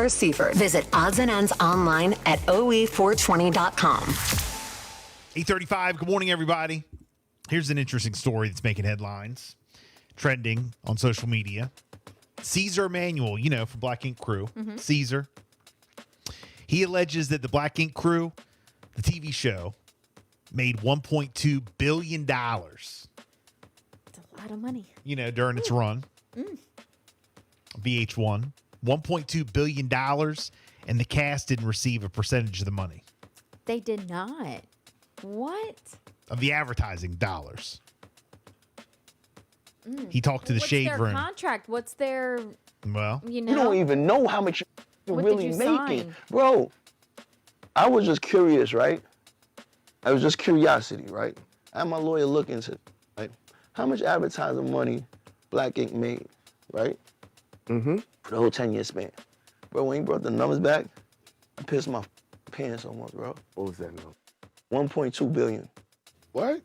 Seaford. Visit Odds and Ends online at OE420.com. 8:35. Good morning, everybody. Here's an interesting story that's making headlines, trending on social media. Caesar Emanuel, from Black Ink Crew. Caesar. He alleges that the Black Ink Crew, the TV show, made $1.2 billion. It's a lot of money. During its run. VH1. $1.2 billion, and the cast didn't receive a percentage of the money. They did not. What? Of the advertising dollars. He talked to the Shade What's Room. their contract? What's their, Well, You don't even know how much you're What really did you making. sign? Bro, I was just curious, right? I was just curiosity, right? I had my lawyer look into, right? How much advertising money Black Ink made, right? For the whole 10-year span. Bro, when he brought the numbers back, I pissed my pants almost, bro. What was that number? 1.2 billion. What?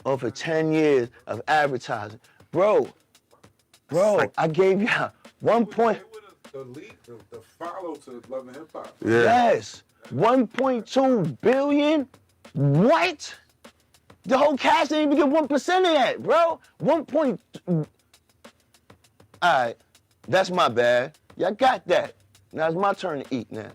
Over 10 years of advertising. Bro, I gave you 1 point. The follow to Love and Hip Hop. Yeah. Yes. 1.2 billion? What? The whole cast didn't even get 1% of that, bro. 1 point. All right. That's my bad. Y'all got that. Now it's my turn to eat now.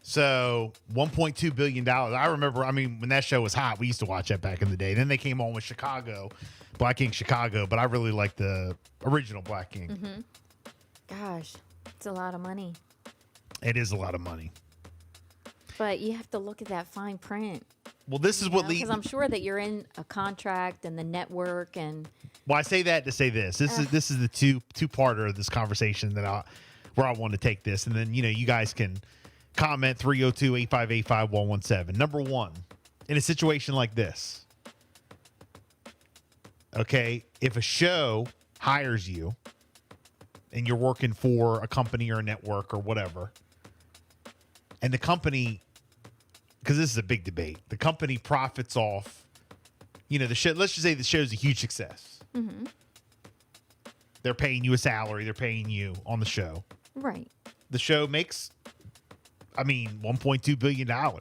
so $1.2 billion. I remember, when that show was hot, we used to watch that back in the day. Then they came on with Chicago, Black Ink Chicago, but I really like the original Black Ink. gosh, it's a lot of money. It is a lot of money. But you have to look at that fine print. Well, this is what leads. Because I'm sure that you're in a contract and the network and. Well, I say that to say this. This is the two-parter of this conversation where I want to take this, and then you guys can comment 302-858-5117. Number one, in a situation like this, okay, if a show hires you and you're working for a company or a network or whatever, and the company, because this is a big debate, the company profits off, the show. Let's just say the show's a huge success. They're paying you a salary. They're paying you on the show. Right. The show makes, $1.2 billion. Are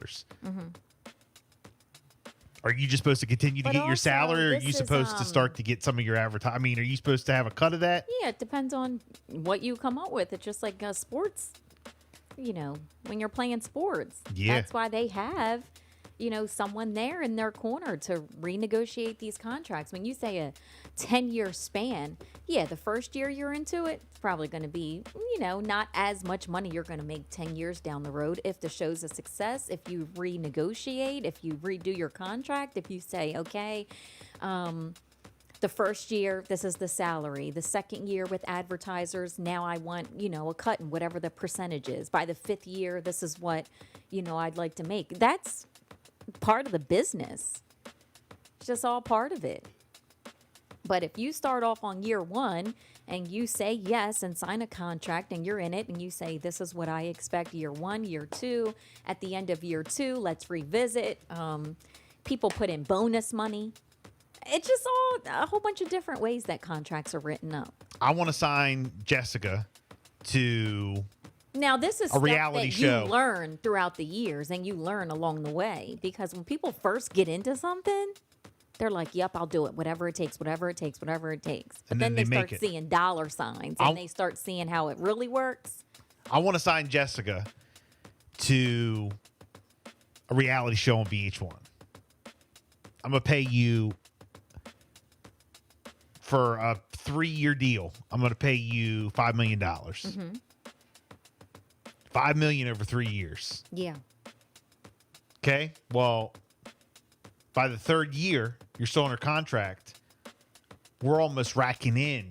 you just supposed to continue to But get your also, salary, or are this you is, supposed to start to get some of your advertising? Are you supposed to have a cut of that? Yeah, it depends on what you come up with. It's just like sports, when you're playing sports. Yeah. That's why they have, someone there in their corner to renegotiate these contracts. When you say a 10-year span, yeah, the first year you're into it, it's probably going to be, not as much money you're going to make 10 years down the road. If the show's a success, if you renegotiate, if you redo your contract, if you say, okay, the first year, this is the salary. The second year with advertisers, now I want, a cut in whatever the percentage is. By the fifth year, this is what, I'd like to make. That's part of the business. It's just all part of it. But if you start off on year one and you say yes and sign a contract and you're in it and you say, this is what I expect year one, year two, at the end of year two, let's revisit. People put in bonus money. It's just a whole bunch of different ways that contracts are written up. I want to sign Jessica to Now, this is a reality stuff that show. you learn throughout the years and you learn along the way. Because when people first get into something, they're like, yep, I'll do it. Whatever it takes, whatever it takes, whatever it takes. But And then then they they start make it. seeing dollar signs and they start seeing how it really works. I want to sign Jessica to a reality show on VH1. I'm going to pay you for a 3-year deal. I'm going to pay you $5 million. $5 million over 3 years. Yeah. Okay. Well, by the third year, you're still under contract. We're almost racking in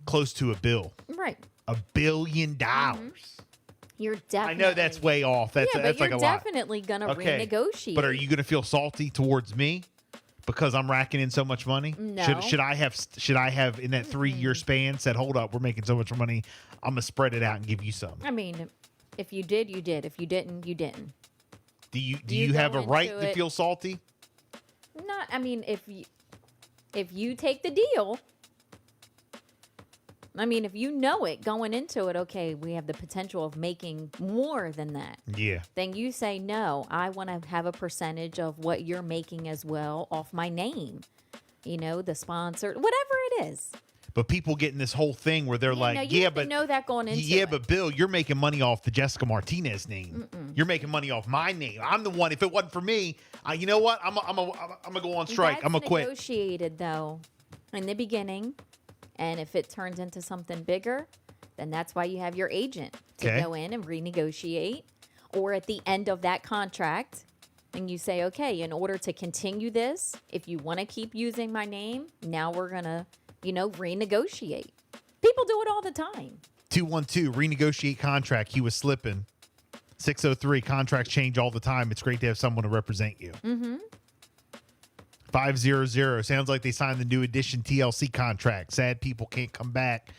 close to $1 billion. Right. $1 billion. You're I definitely. know that's way off. That's yeah, that's but like you're a lot. definitely going to Okay. renegotiate. But are you going to feel salty towards me because I'm racking in so much money? No. Should I have in that 3-year span said, hold up, we're making so much money, I'm gonna spread it out and give you some. I mean, if you did, you did. If you didn't, you didn't. Do you You have go a right into to it- feel salty? Not. I mean, if you take the deal, I mean, if you know it going into it, okay, we have the potential of making more than that. Yeah. Then you say, no, I want to have a percentage of what you're making as well off my name. You know, the sponsor, whatever it is. But people getting this whole thing where they're like, no, you yeah, have to but know that going into yeah, it. but Bill, you're making money off the Jessica Martinez name. You're making money off my name. I'm the one. If it wasn't for me, you know what? I'm gonna go on strike. That's I'm gonna quit. negotiated though in the beginning, and if it turns into something bigger, then that's why you have your agent to Okay. go in and renegotiate, or at the end of that contract. And you say, okay, in order to continue this, if you want to keep using my name, now we're going to, renegotiate. People do it all the time. 212 renegotiate contract. He was slipping. 603 contracts change all the time. It's great to have someone to represent you. 500 sounds like they signed the new edition TLC contract. Sad people can't come back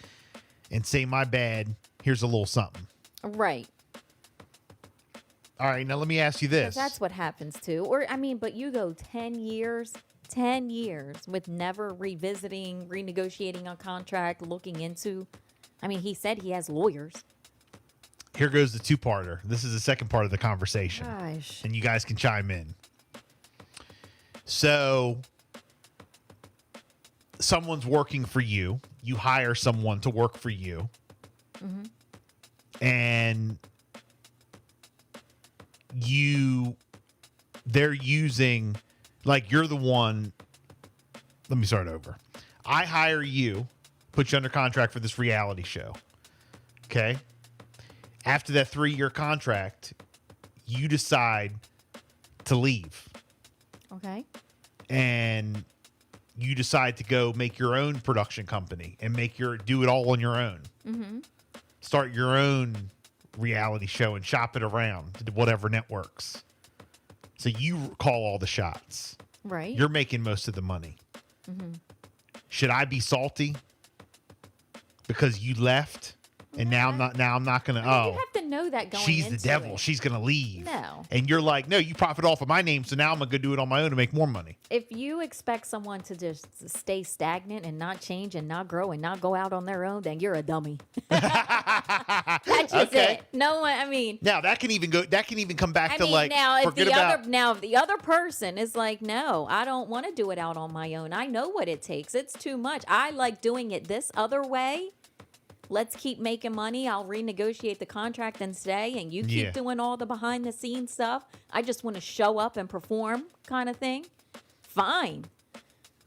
and say my bad. Here's a little something. Right. All right, now let me ask you this. That's what happens too. Or, but you go 10 years with never revisiting, renegotiating a contract, looking into. He said he has lawyers. Here goes the two-parter. This is the second part of the conversation. Gosh. And you guys can chime in. So, someone's working for you. You hire someone to work for you. And they're using, like, you're the one. Let me start over. I hire you, put you under contract for this reality show. Okay. After that 3-year contract, you decide to leave. Okay. And you decide to go make your own production company and do it all on your own. Start your own reality show and shop it around to whatever networks. So you call all the shots. Right. You're making most of the money. Should I be salty because you left? And now I'm not gonna. You have to know that going she's into the devil. it. She's gonna leave. No. And you're like, no, you profit off of my name, so now I'm gonna go do it on my own to make more money. If you expect someone to just stay stagnant and not change and not grow and not go out on their own, then you're a dummy. That's just Okay. it. No one. Now that can even come back to like now if forget the about. if the other person is like, no, I don't want to do it out on my own. I know what it takes. It's too much. I like doing it this other way. Let's keep making money. I'll renegotiate the contract and stay, and you keep doing all the behind the scenes stuff. I just want to show up and perform kind of thing. Fine.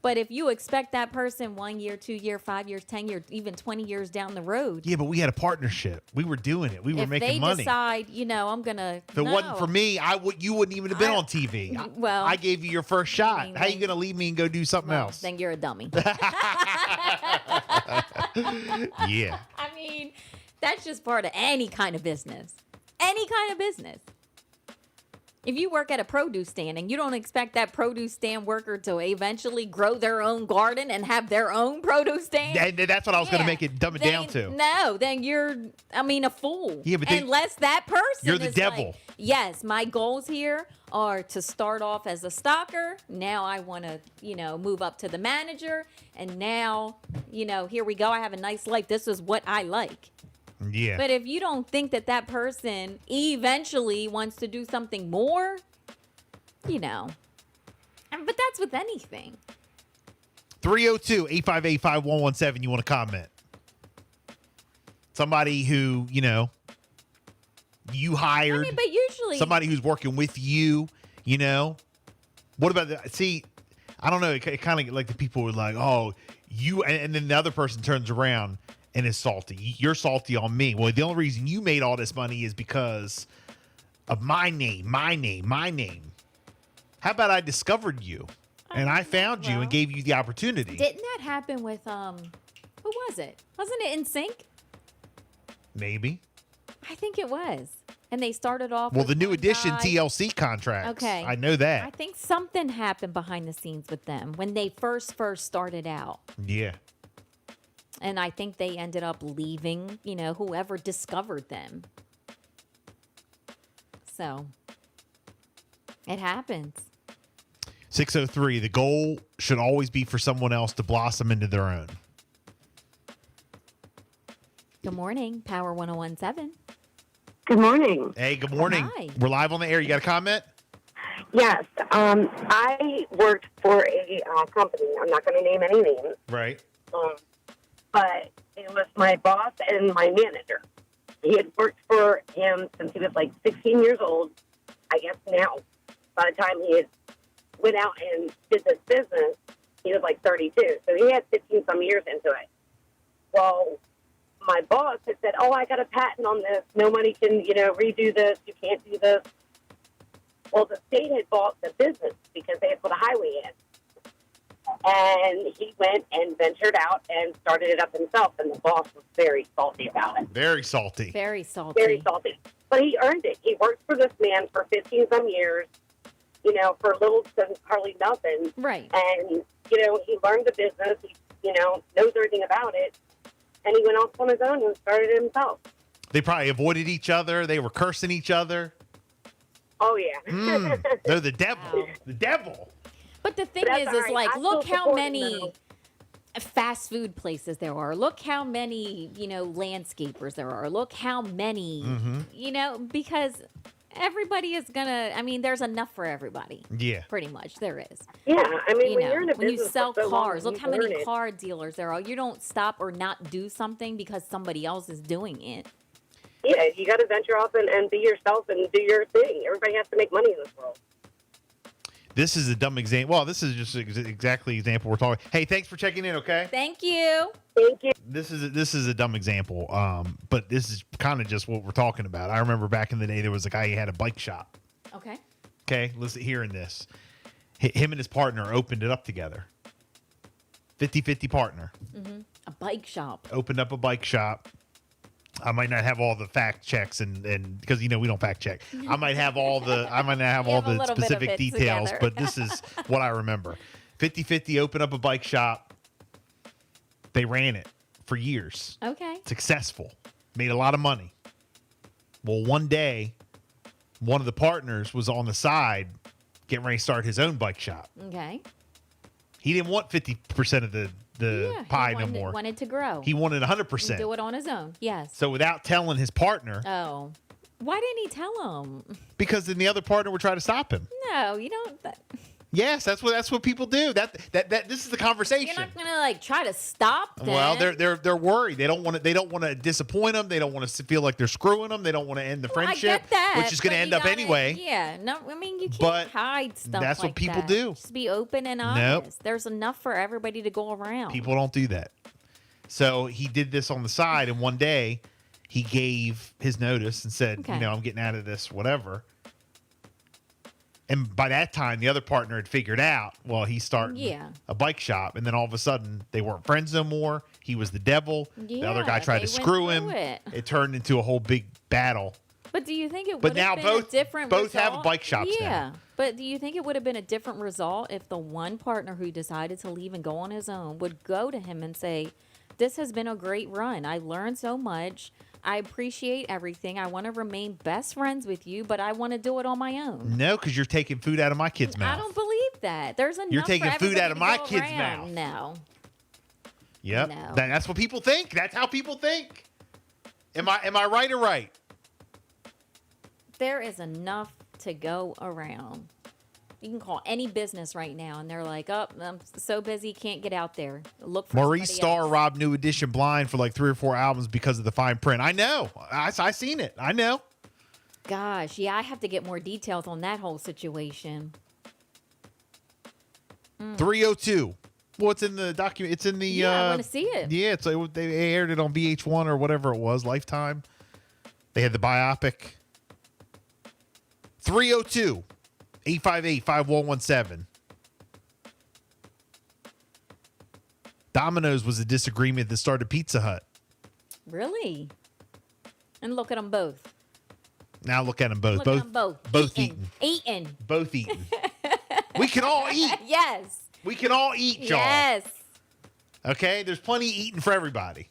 But if you expect that person 1 year, 2 year, 5 years, 10 years, even 20 years down the road. Yeah, but we had a partnership. We were doing it. We were making money. If they decide, I'm going to. If it wasn't for me, you wouldn't even have been on TV. Well, I gave you your first shot. How you going to leave me and go do something else? Then you're a dummy. Yeah. That's just part of any kind of business. Any kind of business. If you work at a produce stand and you don't expect that produce stand worker to eventually grow their own garden and have their own produce stand. That's what I was going to dumb it down to. No, then you're, a fool. Yeah, but unless that person you're the is devil. Like, yes, my goals here are to start off as a stalker. Now I want to, move up to the manager. And now, here we go. I have a nice life. This is what I like. Yeah. But if you don't think that person eventually wants to do something more, but that's with anything. 302-858-5117. You want to comment? Somebody who, you hired. But usually. Somebody who's working with you, What about I don't know. It kind of like the people were like, oh, you, and then the other person turns around and is salty. You're salty on me. Well, the only reason you made all this money is because of my name. How about I discovered you and I found you and gave you the opportunity? Didn't that happen with who was it? Wasn't it NSYNC? Maybe. I think it was. And they started off Well, with the new one edition guy. TLC contracts. Okay. I know that. I think something happened behind the scenes with them when they first started out. Yeah. And I think they ended up leaving, whoever discovered them. So it happens. 603, the goal should always be for someone else to blossom into their own. Good morning, Power 1017. Good morning. Hey, good morning. Hi. We're live on the air. You got a comment? Yes, I worked for a company. I'm not going to name any names, Right. but it was my boss and my manager. He had worked for him since he was like 16 years old. I guess now, by the time he had went out and did this business, he was like 32. So he had 15 some years into it. Well, my boss had said, "Oh, I got a patent on this. Nobody can, redo this. You can't do this." Well, the state had bought the business because they had put a highway in. And he went and ventured out and started it up himself, and the boss was very salty about it. Very salty. Very salty. Very salty. But he earned it. He worked for this man for 15-some years, for little to hardly nothing. Right. And, he learned the business. He, knows everything about it. And he went off on his own and started it himself. They probably avoided each other. They were cursing each other. Oh, yeah. They're the devil. Wow. The devil. But the thing That's is, all right. like, I look still how support him, many though. fast food places there are. Look how many, landscapers there are. Look how many, because everybody is gonna. I mean, there's enough for everybody. Yeah. Pretty much, there is. Yeah, I mean, You when know, you're in a when you business sell for so long, cars, look you how many learn it. car dealers there are. You don't stop or not do something because somebody else is doing it. Yeah, you got to venture off and be yourself and do your thing. Everybody has to make money in this world. This is a dumb example. Well, this is just exactly the example we're talking. Hey, thanks for checking in, okay? Thank you. Thank you. This is a dumb example, but this is kind of just what we're talking about. I remember back in the day, there was a guy, he had a bike shop. Okay. Okay, listen, hearing this. Him and his partner opened it up together. 50-50 partner. A bike shop. Opened up a bike shop. I might not have all the fact checks and because we don't fact check. I might have all the We have a little bit of specific it details, together. but this is what I remember. 50-50 opened up a bike shop. They ran it for years. Okay. Successful. Made a lot of money. Well, one day, one of the partners was on the side getting ready to start his own bike shop. Okay. He didn't want 50% of the pie no more. Wanted to grow. He wanted And 100%. do it on his own. Yes. So without telling his partner, Oh. Why didn't he tell him? because then the other partner would try to stop him. No, you don't. Yes, that's what people do. That this is the conversation. You're not gonna try to stop them. Well, they're worried. They don't want to disappoint them. They don't want to feel like they're screwing them. They don't want to end the friendship, I get that, which is going to but end you up gotta- anyway. Yeah, no, I mean you can't But hide stuff. that's what like people that. do. Just be open and Nope. honest. There's enough for everybody to go around. People don't do that. So he did this on the side, and one day he gave his notice and said, Okay. I'm getting out of this, whatever. And by that time, the other partner had figured out, well, he's starting Yeah. a bike shop. And then all of a sudden, they weren't friends no more. He was the devil. The other guy Yeah, tried they to went screw him. through it. It turned into a whole big battle. But do you think it But would now have been both- a different both have result? bike shops now. Yeah. But do you think it would have been a different result if the one partner who decided to leave and go on his own would go to him and say, "This has been a great run. I learned so much. I appreciate everything. I want to remain best friends with you, but I want to do it on my own." No, because you're taking food out of my kid's mouth. I don't believe that. There's enough. You're taking for food out everybody of to my go kid's around. mouth. No. Yep. No. That's what people think. That's how people think. Am I right or right? There is enough to go around. You can call any business right now, and they're like, "Oh, I'm so busy, can't get out there. Look for Maurice somebody Starr else." robbed New Edition blind for like 3 or 4 albums because of the fine print. I know. I seen it. I know. Gosh, yeah, I have to get more details on that whole situation. 302. Well, it's in the document. It's in the. Yeah, I wanna see it. Yeah, it's like they aired it on VH1 or whatever it was, Lifetime. They had the biopic. 302 858 5117. Domino's was a disagreement that started Pizza Hut. Really? And look at them both. Now look at them both. Look at them both. Both eating. Eating. Both eating. We can all eat. Yes. We can all eat, y'all. Yes. Okay? There's plenty eating for everybody.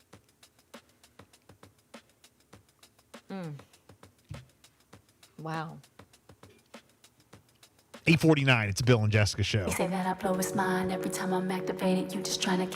Wow. 8:49. It's a Bill and Jessica show. Say that I blow his mind every time I'm activated. You just trying to catch